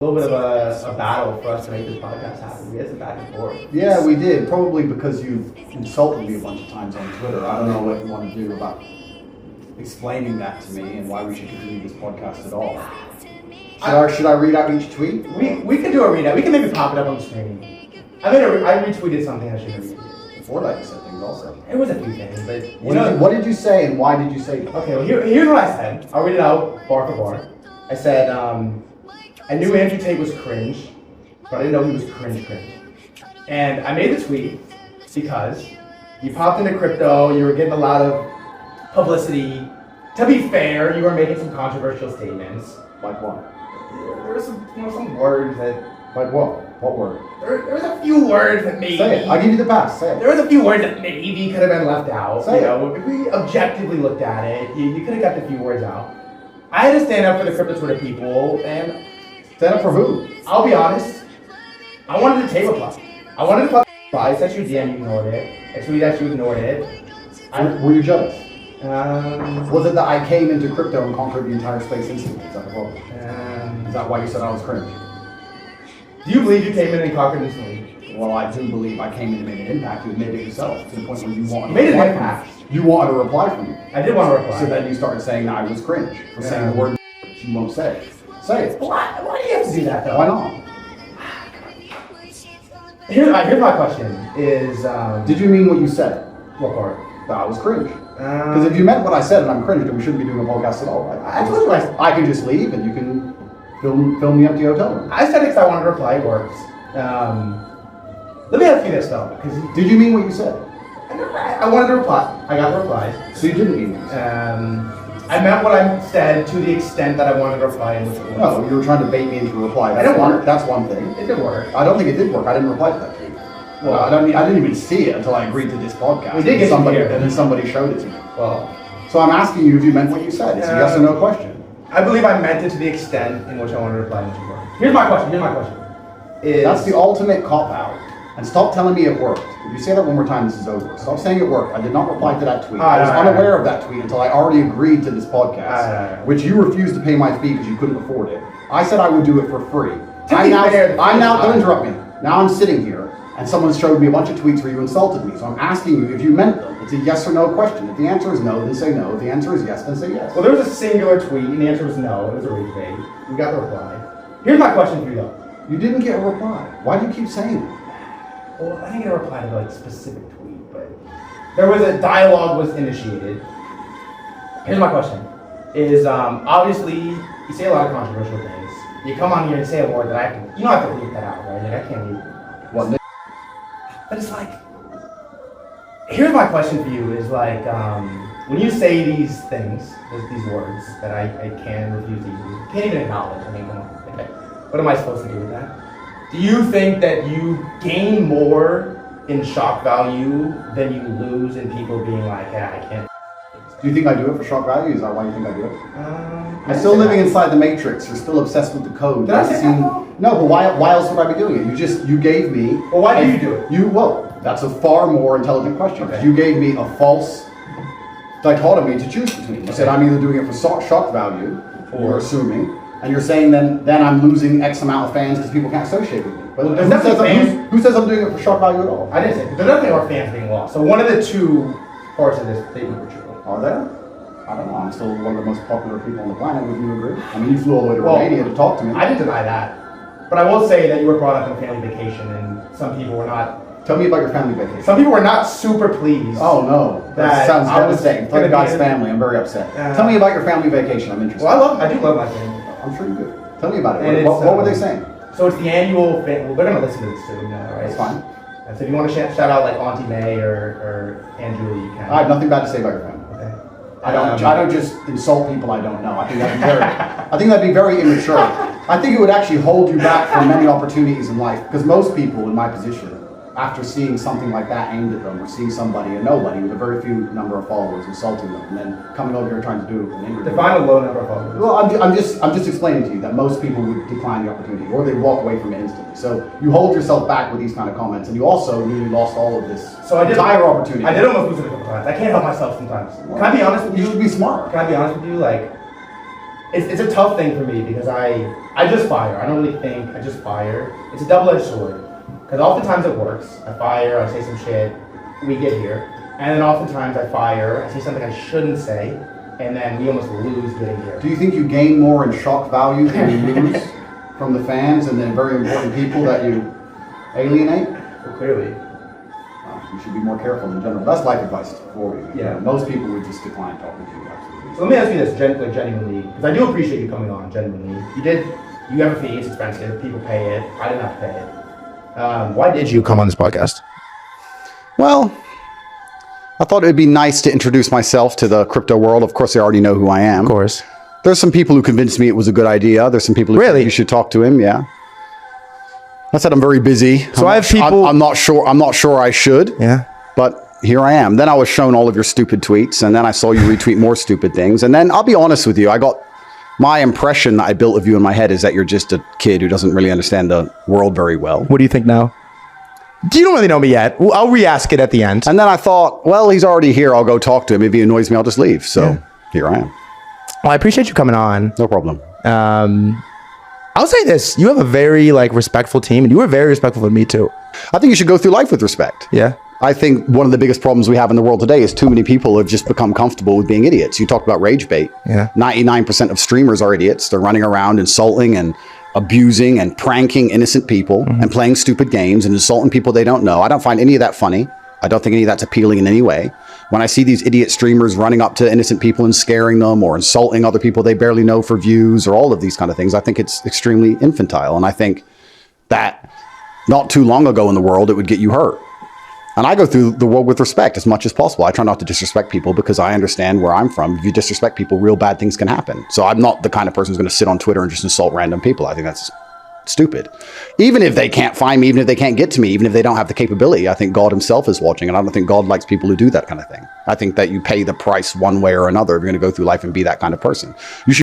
little bit of a battle for us to make this podcast happen. We had some back and forth. Yeah, we did. Probably because you've insulted me a bunch of times on Twitter. I don't know what you want to do about explaining that to me and why we should continue this podcast at all. Should I read out each tweet? We could do a readout. We can maybe pop it up on the screen. I retweeted something I shouldn't have retweeted. Before that, you said things also. It was a few things, but what did you say and why did you say that? Okay, well here's what I said. I'll read it out bar for bar. I said, I knew Andrew Tate was cringe, but I didn't know he was cringe. And I made the tweet because you popped into crypto, you were getting a lot of publicity. To be fair, you were making some controversial statements. Like what? There were some words that... Like what? What word? There was a few words that maybe... Say it. I'll give you the pass. Say it. There was a few words that maybe could have been left out. Say it. If we objectively looked at it, you could have got a few words out. I had to stand up for the crypto Twitter people, and... Stand up for who? I'll be honest. I wanted to table reply. I wanted to reply. I sent you a DM, you ignored it. I tweeted at you, ignored it. Were you jealous? Was it that I came into crypto and conquered the entire space instantly? Is that the problem? Is that why you said I was cringe? Do you believe you came in and conquered instantly? Well, I do believe I came in and made an impact. You made it yourself to the point where you wanted to made an impact. You wanted a reply from me. I did want a reply. So then you started saying that I was cringe for saying the word you won't say. Say it. Why do you have to do that though? Why not? Here's my question is... did you mean what you said? What part? That I was cringe. Because if you meant what I said and I'm cringe, then we shouldn't be doing a podcast at all. Right? I told you I can just leave and you can film the empty hotel room. I said it because I wanted to reply. It works. Let me ask you this though. Did you mean what you said? I wanted to reply. I got the reply. So you didn't mean what you said? I meant what I said to the extent that I wanted to reply in which it was. No, you were trying to bait me into a reply. I didn't work. That's one thing. It did work. I don't think it did work. I didn't reply to that tweet. Well, I didn't even see it until I agreed to this podcast. We did get somebody, here. and then somebody showed it to me. Well, so I'm asking you if you meant what you said. It's a yes or no question. I believe I meant it to the extent in which I wanted to reply in which it worked. Here's my question. That's the ultimate cop-out. And stop telling me it worked. If you say that one more time, this is over. Stop saying it worked. I did not reply to that tweet. I was unaware of that tweet until I already agreed to this podcast, which you refused to pay my fee because you couldn't afford it. I said I would do it for free. Don't interrupt me. Now I'm sitting here, and someone showed me a bunch of tweets where you insulted me. So I'm asking you if you meant them. It's a yes or no question. If the answer is no, then say no. If the answer is yes, then say yes. Well, there was a singular tweet, and the answer was no. It was a retweet. We got the reply. Here's my question for you, though. You didn't get a reply. Why do you keep saying that? Well, I didn't get a reply to the specific tweet, but there was a dialogue was initiated. Here's my question: is obviously you say a lot of controversial things. You come on here and say a word that I have to, you don't have to leave that out, right? Like I can't leave it. What? But it's like, here's my question for you: is like when you say these things, these words that I can refuse to use, can't even acknowledge. I mean, come on. Okay. What am I supposed to do with that? Do you think that you gain more in shock value than you lose in people being like, yeah, I can't? Do you think I do it for shock value? Is that why you think I do it? I'm still living inside the matrix. You're still obsessed with the code. Did I say that? No, but why else would I be doing it? You gave me... Well, why do you do it? That's a far more intelligent question. Okay. You gave me a false dichotomy to choose between. You said I'm either doing it for shock value, or you're assuming, and you're saying then I'm losing X amount of fans because people can't associate with me. But who says I'm doing it for shock value at all? I didn't say it. There definitely are fans being lost. So one of the two parts of this statement were true. Are there? I don't know. I'm still one of the most popular people on the planet. Would you agree? I mean, you flew all the way to Romania to talk to me. I didn't deny that. But I will say that you were brought up on a family vacation and some people were not... Tell me about your family vacation. Some people were not super pleased. Oh no, that sounds devastating. Thank God's family. I'm very upset. Tell me about your family vacation. I'm interested. Well, I do love my family. I'm sure you do. Tell me about it. What were they saying? So it's the annual... Well, they're going to listen to this too, right? That's fine. And so if you want to shout out like Auntie May or Andrew, you can. I have nothing bad to say about your family. Okay. I don't just insult people I don't know. I think that'd be very immature. I think it would actually hold you back from many opportunities in life because most people in my position, after seeing something like that aimed at them, or seeing somebody, a nobody with a very few number of followers, insulting them, and then coming over here trying to do an interview. Define a low number of followers. Well, I'm just explaining to you that most people would decline the opportunity, or they walk away from it instantly. So you hold yourself back with these kind of comments, and you also nearly lost all of this entire opportunity. I did almost lose it a couple times. I can't help myself sometimes. Can I be honest with you? You should be smart. Can I be honest with you? Like, it's a tough thing for me because I just fire. I don't really think. I just fire. It's a double-edged sword because oftentimes it works. I fire. I say some shit. We get here, and then oftentimes I fire. I say something I shouldn't say, and then we almost lose getting here. Do you think you gain more in shock value than you lose from the fans and then very important people that you alienate? Well, clearly. You should be more careful in general. That's life advice for you. Yeah. Most people would just decline talking to you. Absolutely. So let me ask you this, genuinely, because I do appreciate you coming on, genuinely. You have a fee, it's expensive, people pay it, I didn't have to pay it. Why did you come on this podcast? Well, I thought it would be nice to introduce myself to the crypto world. Of course, they already know who I am. Of course. There's some people who convinced me it was a good idea. There's some people who Really? think you should talk to him, yeah. I said I'm very busy. So I have people... I'm not sure I should. Yeah. But here I am. Then I was shown all of your stupid tweets, and then I saw you retweet more stupid things. And then I'll be honest with you, I got my impression that I built of you in my head is that you're just a kid who doesn't really understand the world very well. What do you think now? You don't really know me yet. I'll re-ask it at the end. And then I thought, well, he's already here. I'll go talk to him. If he annoys me, I'll just leave. So here I am. Well, I appreciate you coming on. No problem. I'll say this. You have a very respectful team, and you were very respectful of me too. I think you should go through life with respect. Yeah. I think one of the biggest problems we have in the world today is too many people have just become comfortable with being idiots. You talked about rage bait. Yeah. 99% of streamers are idiots. They're running around insulting and abusing and pranking innocent people and playing stupid games and insulting people they don't know. I don't find any of that funny. I don't think any of that's appealing in any way. When I see these idiot streamers running up to innocent people and scaring them or insulting other people they barely know for views or all of these kind of things, I think it's extremely infantile. And I think that not too long ago in the world, it would get you hurt. And I go through the world with respect as much as possible. I try not to disrespect people because I understand where I'm from. If you disrespect people, real bad things can happen. So I'm not the kind of person who's going to sit on Twitter and just insult random people. I think that's stupid. Even if they can't find me, even if they can't get to me, even if they don't have the capability, I think God himself is watching, and I don't think God likes people who do that kind of thing. I think that you pay the price one way or another if you're going to go through life and be that kind of person. You should